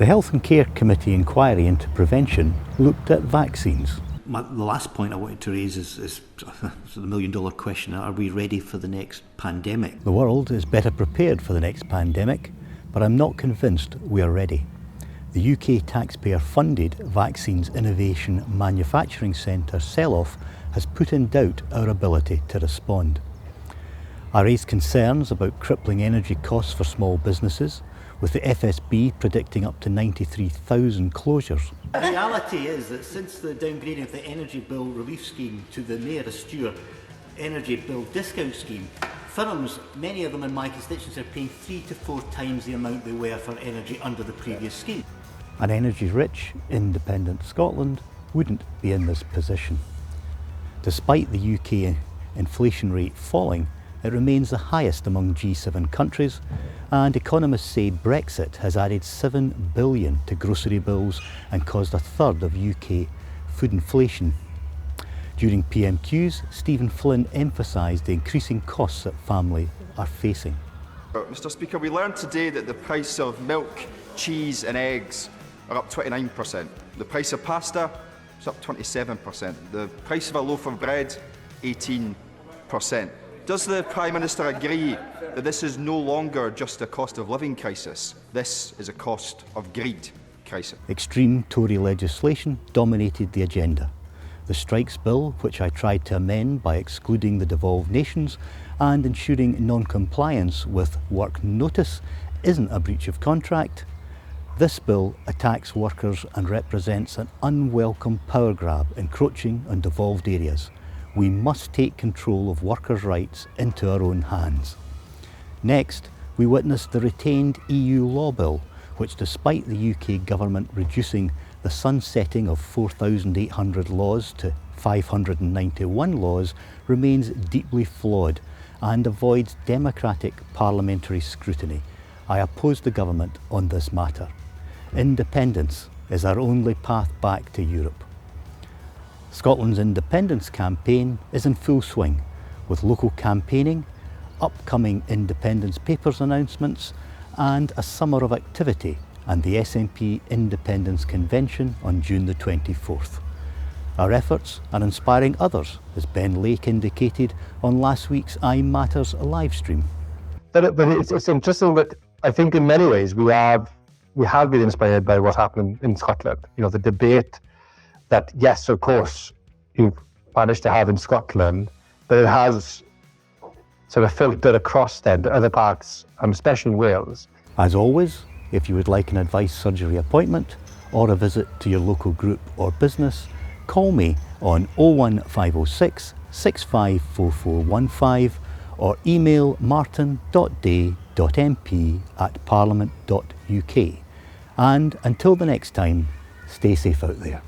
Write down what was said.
The Health and Care Committee inquiry into prevention looked at vaccines. The last point I wanted to raise is the million-dollar question: are we ready for the next pandemic? The world is better prepared for the next pandemic, but I'm not convinced we are ready. The UK taxpayer-funded Vaccines Innovation Manufacturing Centre sell-off has put in doubt our ability to respond. I raised concerns about crippling energy costs for small businesses, with the FSB predicting up to 93,000 closures. The reality is that since the downgrading of the Energy Bill Relief Scheme to the Mayor Asture Energy Bill Discount Scheme, firms, many of them in my constituency, are paying 3 to 4 times the amount they were for energy under the previous scheme. An energy-rich, independent Scotland wouldn't be in this position. Despite the UK inflation rate falling, it remains the highest among G7 countries, and economists say Brexit has added $7 billion to grocery bills and caused a third of UK food inflation. During PMQs, Stephen Flynn emphasised the increasing costs that families are facing. Mr Speaker, we learned today that the price of milk, cheese and eggs are up 29%. The price of pasta is up 27%. The price of a loaf of bread, 18%. Does the Prime Minister agree that this is no longer just a cost of living crisis? This is a cost of greed crisis. Extreme Tory legislation dominated the agenda. The Strikes Bill, which I tried to amend by excluding the devolved nations and ensuring non-compliance with work notice isn't a breach of contract. This bill attacks workers and represents an unwelcome power grab encroaching on devolved areas. We must take control of workers' rights into our own hands. Next, we witnessed the retained EU law bill, which, despite the UK government reducing the sunsetting of 4,800 laws to 591 laws, remains deeply flawed and avoids democratic parliamentary scrutiny. I oppose the government on this matter. Independence is our only path back to Europe. Scotland's independence campaign is in full swing, with local campaigning, upcoming independence papers announcements and a summer of activity and the SNP Independence Convention on June the 24th. Our efforts are inspiring others, as Ben Lake indicated on last week's iMatters live stream. But it's interesting that I think in many ways we have been inspired by what happened in Scotland. You know, the debate that, yes, of course, you've managed to have in Scotland, but it has sort of filtered across then to other parts, especially in Wales. As always, if you would like an advice surgery appointment or a visit to your local group or business, call me on 01506 654415 or email martyn.day.mp@parliament.uk. And until the next time, stay safe out there.